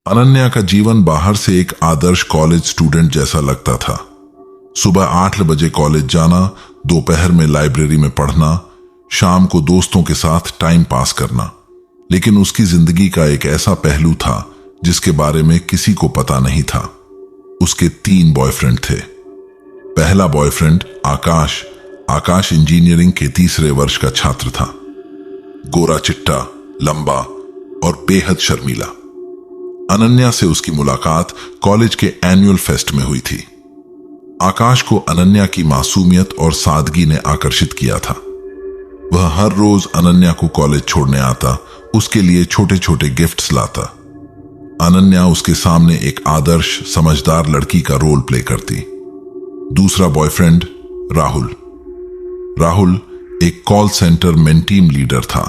अनन्या का जीवन बाहर से एक आदर्श कॉलेज स्टूडेंट जैसा लगता था। सुबह 8 बजे कॉलेज जाना, दोपहर में लाइब्रेरी में पढ़ना, शाम को दोस्तों के साथ टाइम पास करना। लेकिन उसकी जिंदगी का एक ऐसा पहलू था जिसके बारे में किसी को पता नहीं था। उसके 3 बॉयफ्रेंड थे। पहला बॉयफ्रेंड आकाश। आकाश इंजीनियरिंग के 3रे वर्ष का छात्र था। गोरा चिट्टा, लंबा और बेहद शर्मीला। अनन्या से उसकी मुलाकात कॉलेज के एनुअल फेस्ट में हुई थी। आकाश को अनन्या की मासूमियत और सादगी ने आकर्षित किया था। वह हर रोज अनन्या को कॉलेज छोड़ने आता, उसके लिए छोटे छोटे गिफ्ट्स लाता। अनन्या उसके सामने एक आदर्श समझदार लड़की का रोल प्ले करती। दूसरा बॉयफ्रेंड राहुल। राहुल एक कॉल सेंटर में टीम लीडर था।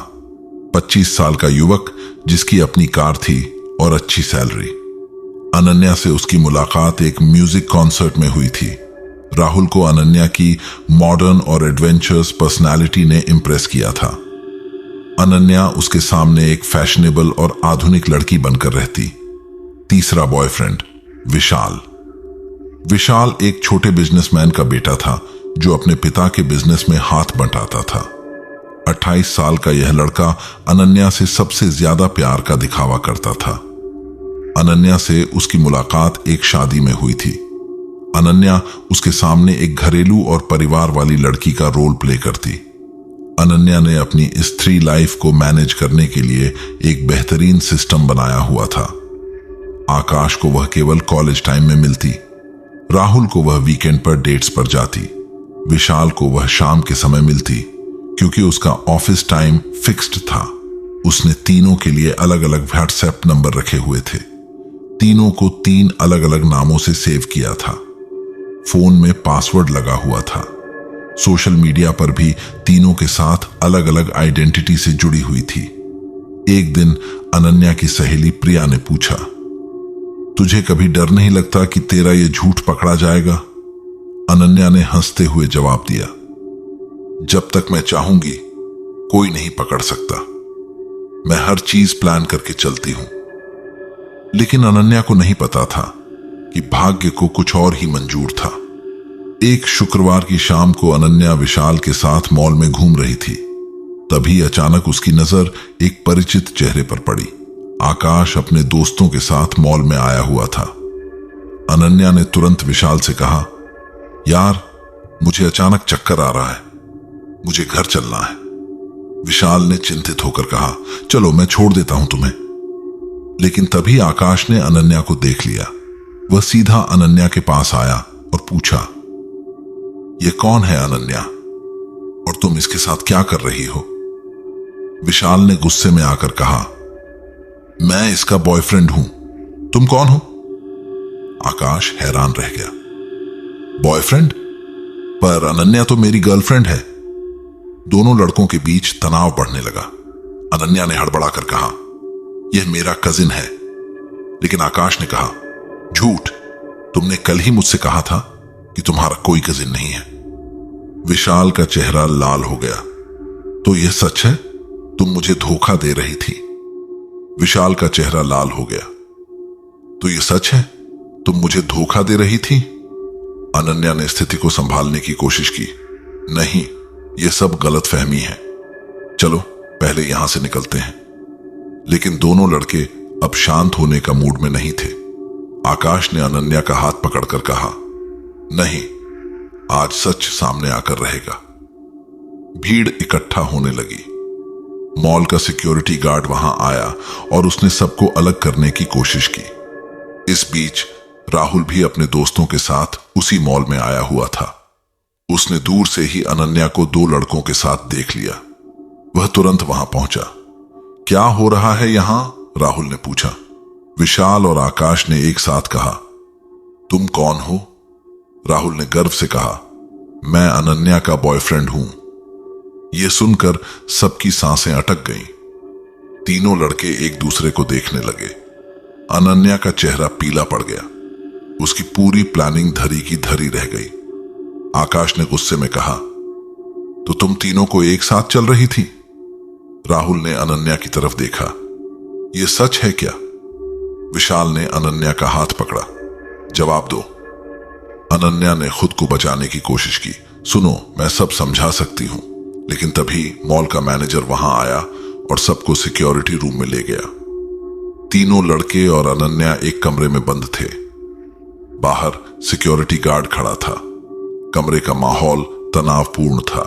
25 साल का युवक जिसकी अपनी कार थी और अच्छी सैलरी। अनन्या से उसकी मुलाकात एक म्यूजिक कॉन्सर्ट में हुई थी। राहुल को अनन्या की मॉडर्न और एडवेंचरस पर्सनालिटी ने इम्प्रेस किया था। अनन्या उसके सामने एक फैशनेबल और आधुनिक लड़की बनकर रहती। तीसरा बॉयफ्रेंड विशाल। विशाल एक छोटे बिजनेसमैन का बेटा था जो अपने पिता के बिजनेस में हाथ बंटाता था। 28 साल का यह लड़का अनन्या से सबसे ज्यादा प्यार का दिखावा करता था। अनन्या से उसकी मुलाकात एक शादी में हुई थी। अनन्या उसके सामने एक घरेलू और परिवार वाली लड़की का रोल प्ले करती। अनन्या ने अपनी स्त्री लाइफ को मैनेज करने के लिए एक बेहतरीन सिस्टम बनाया हुआ था। आकाश को वह केवल कॉलेज टाइम में मिलती। राहुल को वह वीकेंड पर डेट्स पर जाती। विशाल को वह शाम के समय मिलती क्योंकि उसका ऑफिस टाइम फिक्स्ड था। उसने तीनों के लिए अलग अलग व्हाट्सएप नंबर रखे हुए थे। तीनों को 3 अलग अलग नामों से सेव किया था। फोन में पासवर्ड लगा हुआ था। सोशल मीडिया पर भी तीनों के साथ अलग अलग आइडेंटिटी से जुड़ी हुई थी। एक दिन अनन्या की सहेली प्रिया ने पूछा, तुझे कभी डर नहीं लगता कि तेरा ये झूठ पकड़ा जाएगा? अनन्या ने हंसते हुए जवाब दिया, जब तक मैं चाहूंगी कोई नहीं पकड़ सकता। मैं हर चीज प्लान करके चलती हूं। लेकिन अनन्या को नहीं पता था कि भाग्य को कुछ और ही मंजूर था। एक शुक्रवार की शाम को अनन्या विशाल के साथ मॉल में घूम रही थी। तभी अचानक उसकी नजर एक परिचित चेहरे पर पड़ी। आकाश अपने दोस्तों के साथ मॉल में आया हुआ था। अनन्या ने तुरंत विशाल से कहा, यार मुझे अचानक चक्कर आ रहा है, मुझे घर चलना है। विशाल ने चिंतित होकर कहा, चलो मैं छोड़ देता हूं तुम्हें। लेकिन तभी आकाश ने अनन्या को देख लिया। वह सीधा अनन्या के पास आया और पूछा, यह कौन है अनन्या, और तुम इसके साथ क्या कर रही हो? विशाल ने गुस्से में आकर कहा, मैं इसका बॉयफ्रेंड हूं, तुम कौन हो? आकाश हैरान रह गया। बॉयफ्रेंड? पर अनन्या तो मेरी गर्लफ्रेंड है। दोनों लड़कों के बीच तनाव बढ़ने लगा। अनन्या ने हड़बड़ाकर कहा, यह मेरा कजिन है। लेकिन आकाश ने कहा, झूठ, तुमने कल ही मुझसे कहा था कि तुम्हारा कोई कजिन नहीं है। विशाल का चेहरा लाल हो गया। तो यह सच है, तुम मुझे धोखा दे रही थी? विशाल का चेहरा लाल हो गया। तो यह सच है, तुम मुझे धोखा दे रही थी? अनन्या ने स्थिति को संभालने की कोशिश की। नहीं, यह सब गलतफहमी है। चलो पहले यहां से निकलते हैं। लेकिन दोनों लड़के अब शांत होने का मूड में नहीं थे। आकाश ने अनन्या का हाथ पकड़कर कहा, नहीं, आज सच सामने आकर रहेगा। भीड़ इकट्ठा होने लगी। मॉल का सिक्योरिटी गार्ड वहां आया और उसने सबको अलग करने की कोशिश की। इस बीच राहुल भी अपने दोस्तों के साथ उसी मॉल में आया हुआ था। उसने दूर से ही अनन्या को 2 लड़कों के साथ देख लिया। वह तुरंत वहां पहुंचा। क्या हो रहा है यहां? राहुल ने पूछा। विशाल और आकाश ने एक साथ कहा, तुम कौन हो? राहुल ने गर्व से कहा, मैं अनन्या का बॉयफ्रेंड हूं। यह सुनकर सबकी सांसें अटक गईं। तीनों लड़के एक दूसरे को देखने लगे। अनन्या का चेहरा पीला पड़ गया। उसकी पूरी प्लानिंग धरी की धरी रह गई। आकाश ने गुस्से में कहा, तो तुम तीनों को एक साथ चल रही थी? राहुल ने अनन्या की तरफ देखा। यह सच है क्या? विशाल ने अनन्या का हाथ पकड़ा। जवाब दो। अनन्या ने खुद को बचाने की कोशिश की। सुनो, मैं सब समझा सकती हूं। लेकिन तभी मॉल का मैनेजर वहां आया और सबको सिक्योरिटी रूम में ले गया। तीनों लड़के और अनन्या एक कमरे में बंद थे। बाहर सिक्योरिटी गार्ड खड़ा था। कमरे का माहौल तनावपूर्ण था।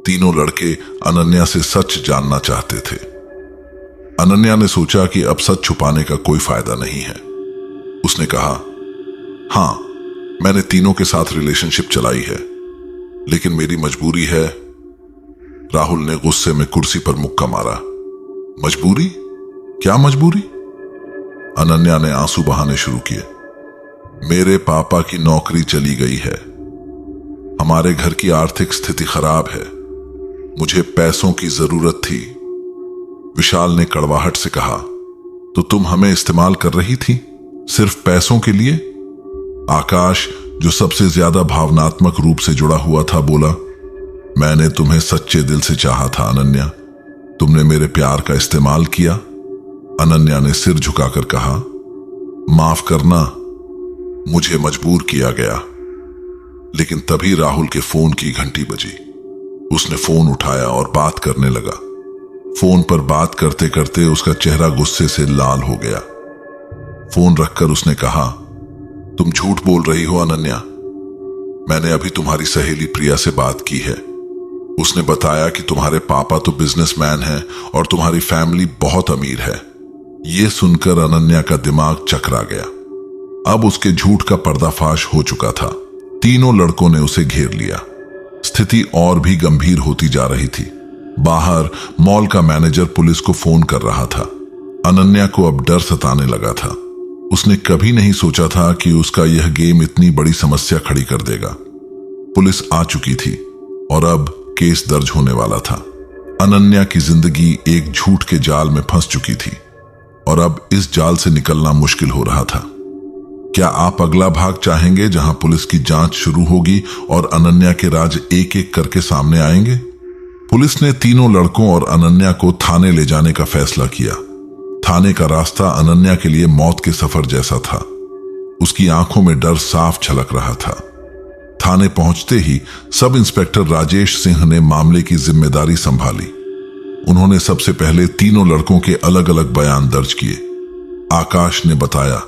तीनों लड़के अनन्या से सच जानना चाहते थे। अनन्या ने सोचा कि अब सच छुपाने का कोई फायदा नहीं है। उसने कहा, हां, मैंने तीनों के साथ रिलेशनशिप चलाई है, लेकिन मेरी मजबूरी है। राहुल ने गुस्से में कुर्सी पर मुक्का मारा। मजबूरी? क्या मजबूरी? अनन्या ने आंसू बहाने शुरू किए। मेरे पापा की नौकरी चली गई है। हमारे घर की आर्थिक स्थिति खराब है। मुझे पैसों की जरूरत थी। विशाल ने कड़वाहट से कहा, तो तुम हमें इस्तेमाल कर रही थी सिर्फ पैसों के लिए? आकाश, जो सबसे ज्यादा भावनात्मक रूप से जुड़ा हुआ था, बोला, मैंने तुम्हें सच्चे दिल से चाहा था अनन्या। तुमने मेरे प्यार का इस्तेमाल किया। अनन्या ने सिर झुकाकर कहा, माफ करना, मुझे मजबूर किया गया। लेकिन तभी राहुल के फोन की घंटी बजी। उसने फोन उठाया और बात करने लगा। फोन पर बात करते करते उसका चेहरा गुस्से से लाल हो गया। फोन रखकर उसने कहा, तुम झूठ बोल रही हो अनन्या। मैंने अभी तुम्हारी सहेली प्रिया से बात की है। उसने बताया कि तुम्हारे पापा तो बिजनेसमैन हैं और तुम्हारी फैमिली बहुत अमीर है। यह सुनकर अनन्या का दिमाग चकरा गया। अब उसके झूठ का पर्दाफाश हो चुका था। तीनों लड़कों ने उसे घेर लिया। स्थिति और भी गंभीर होती जा रही थी। बाहर मॉल का मैनेजर पुलिस को फोन कर रहा था। अनन्या को अब डर सताने लगा था। उसने कभी नहीं सोचा था कि उसका यह गेम इतनी बड़ी समस्या खड़ी कर देगा। पुलिस आ चुकी थी और अब केस दर्ज होने वाला था। अनन्या की जिंदगी एक झूठ के जाल में फंस चुकी थी और अब इस जाल से निकलना मुश्किल हो रहा था। क्या आप अगला भाग चाहेंगे, जहां पुलिस की जांच शुरू होगी और अनन्या के राज एक एक करके सामने आएंगे? पुलिस ने तीनों लड़कों और अनन्या को थाने ले जाने का फैसला किया। थाने का रास्ता अनन्या के लिए मौत के सफर जैसा था। उसकी आंखों में डर साफ झलक रहा था। थाने पहुंचते ही सब इंस्पेक्टर राजेश सिंह ने मामले की जिम्मेदारी संभाली। उन्होंने सबसे पहले तीनों लड़कों के अलग अलग बयान दर्ज किए। आकाश ने बताया,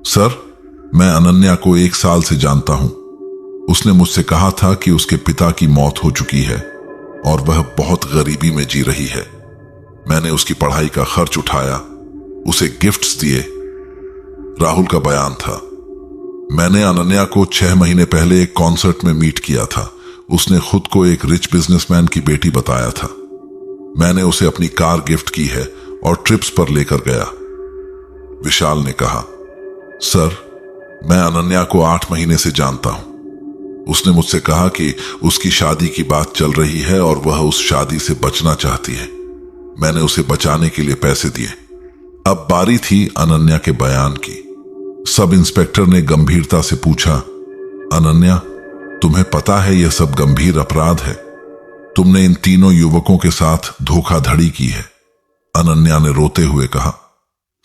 सर, मैं अनन्या को 1 साल से जानता हूं। उसने मुझसे कहा था कि उसके पिता की मौत हो चुकी है और वह बहुत गरीबी में जी रही है। मैंने उसकी पढ़ाई का खर्च उठाया, उसे गिफ्ट्स दिए। राहुल का बयान था, मैंने अनन्या को 6 महीने पहले एक कॉन्सर्ट में मीट किया था। उसने खुद को एक रिच बिजनेसमैन की बेटी बताया था। मैंने उसे अपनी कार गिफ्ट की है और ट्रिप्स पर लेकर गया। विशाल ने कहा, सर, मैं अनन्या को 8 महीने से जानता हूं। उसने मुझसे कहा कि उसकी शादी की बात चल रही है और वह उस शादी से बचना चाहती है। मैंने उसे बचाने के लिए पैसे दिए। अब बारी थी अनन्या के बयान की। सब इंस्पेक्टर ने गंभीरता से पूछा, अनन्या, तुम्हें पता है यह सब गंभीर अपराध है। तुमने इन तीनों युवकों के साथ धोखाधड़ी की है। अनन्या ने रोते हुए कहा,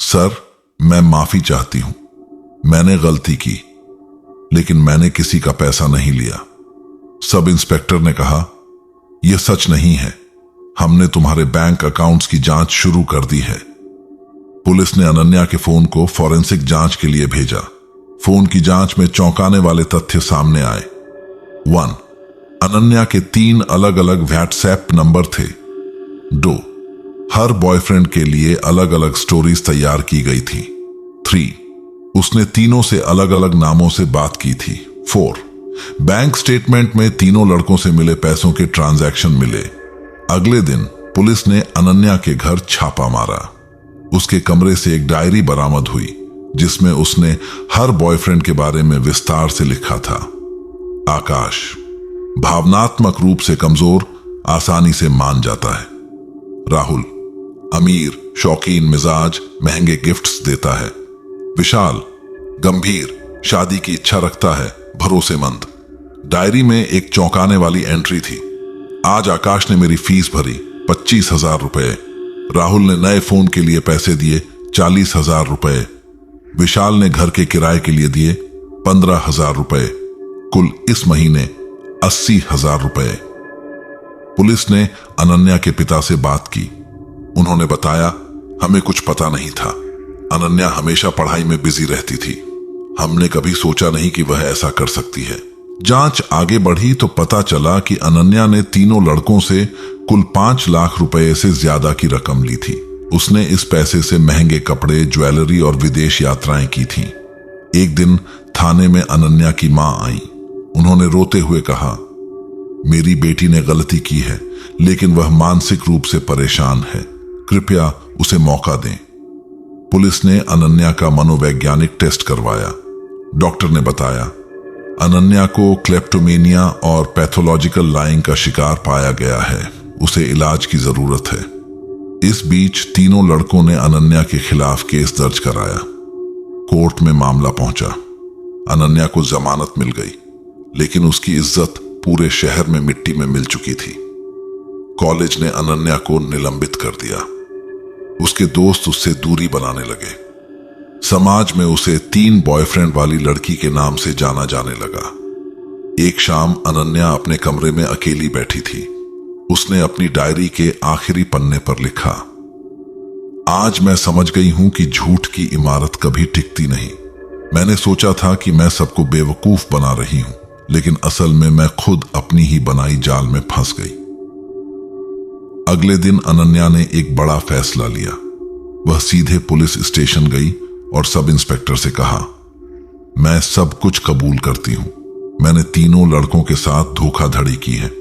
सर, मैं माफी चाहती हूं। मैंने गलती की, लेकिन मैंने किसी का पैसा नहीं लिया। सब इंस्पेक्टर ने कहा, यह सच नहीं है। हमने तुम्हारे बैंक अकाउंट्स की जांच शुरू कर दी है। पुलिस ने अनन्या के फोन को फॉरेंसिक जांच के लिए भेजा। फोन की जांच में चौंकाने वाले तथ्य सामने आए। 1. अनन्या के 3 अलग अलग व्हाट्सएप नंबर थे। 2. हर बॉयफ्रेंड के लिए अलग अलग स्टोरीज तैयार की गई थी। 3. उसने तीनों से अलग अलग नामों से बात की थी। 4. बैंक स्टेटमेंट में तीनों लड़कों से मिले पैसों के ट्रांजैक्शन मिले। अगले दिन पुलिस ने अनन्या के घर छापा मारा। उसके कमरे से एक डायरी बरामद हुई जिसमें उसने हर बॉयफ्रेंड के बारे में विस्तार से लिखा था। आकाश भावनात्मक रूप से कमजोर, आसानी से मान जाता है। राहुल अमीर, शौकीन मिजाज, महंगे गिफ्ट्स देता है। विशाल गंभीर, शादी की इच्छा रखता है, भरोसेमंद। डायरी में एक चौंकाने वाली एंट्री थी, आज आकाश ने मेरी फीस भरी 25,000 रुपए। राहुल ने नए फोन के लिए पैसे दिए 40,000 रुपए। विशाल ने घर के किराए के लिए दिए 15,000 रुपए। कुल इस महीने 80,000 रुपए। पुलिस ने अनन्या के पिता से बात की। उन्होंने बताया, हमें कुछ पता नहीं था। अनन्या हमेशा पढ़ाई में बिजी रहती थी। हमने कभी सोचा नहीं कि वह ऐसा कर सकती है। जांच आगे बढ़ी तो पता चला कि अनन्या ने तीनों लड़कों से कुल 5 लाख रुपए से ज्यादा की रकम ली थी। उसने इस पैसे से महंगे कपड़े, ज्वेलरी और विदेश यात्राएं की थीं। एक दिन थाने में अनन्या की मां आई। उन्होंने रोते हुए कहा, मेरी बेटी ने गलती की है, लेकिन वह मानसिक रूप से परेशान है। कृपया उसे मौका दें। पुलिस ने अनन्या का मनोवैज्ञानिक टेस्ट करवाया। डॉक्टर ने बताया, अनन्या को क्लेप्टोमेनिया और पैथोलॉजिकल लाइंग का शिकार पाया गया है। उसे इलाज की जरूरत है। इस बीच तीनों लड़कों ने अनन्या के खिलाफ केस दर्ज कराया। कोर्ट में मामला पहुंचा। अनन्या को जमानत मिल गई, लेकिन उसकी इज्जत पूरे शहर में मिट्टी में मिल चुकी थी। कॉलेज ने अनन्या को निलंबित कर दिया। उसके दोस्त उससे दूरी बनाने लगे। समाज में उसे 3 बॉयफ्रेंड वाली लड़की के नाम से जाना जाने लगा। एक शाम अनन्या अपने कमरे में अकेली बैठी थी। उसने अपनी डायरी के आखिरी पन्ने पर लिखा, आज मैं समझ गई हूं कि झूठ की इमारत कभी टिकती नहीं। मैंने सोचा था कि मैं सबको बेवकूफ बना रही हूं, लेकिन असल में मैं खुद अपनी ही बनाई जाल में फंस गई। अगले दिन अनन्या ने एक बड़ा फैसला लिया। वह सीधे पुलिस स्टेशन गई और सब इंस्पेक्टर से कहा, मैं सब कुछ कबूल करती हूं। मैंने तीनों लड़कों के साथ धोखाधड़ी की है।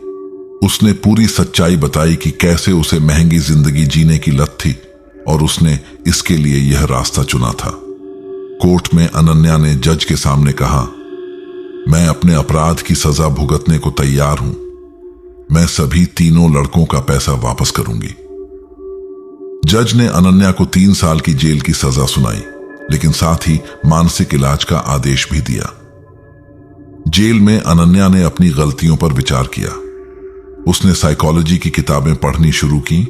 उसने पूरी सच्चाई बताई कि कैसे उसे महंगी जिंदगी जीने की लत थी और उसने इसके लिए यह रास्ता चुना था। कोर्ट में अनन्या ने जज के सामने कहा, मैं अपने अपराध की सजा भुगतने को तैयार हूं। मैं सभी तीनों लड़कों का पैसा वापस करूंगी। जज ने अनन्या को 3 साल की जेल की सजा सुनाई, लेकिन साथ ही मानसिक इलाज का आदेश भी दिया। जेल में अनन्या ने अपनी गलतियों पर विचार किया। उसने साइकोलॉजी की किताबें पढ़नी शुरू की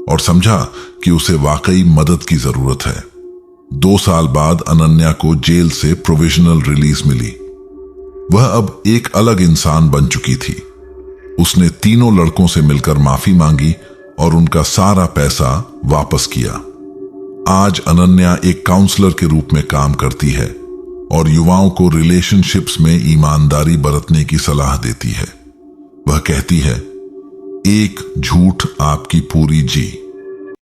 और समझा कि उसे वाकई मदद की जरूरत है। 2 साल बाद अनन्या को जेल से प्रोविजनल रिलीज मिली। वह अब एक अलग इंसान बन चुकी थी। उसने तीनों लड़कों से मिलकर माफी मांगी और उनका सारा पैसा वापस किया। आज अनन्या एक काउंसलर के रूप में काम करती है और युवाओं को रिलेशनशिप्स में ईमानदारी बरतने की सलाह देती है। वह कहती है, एक झूठ आपकी पूरी जी।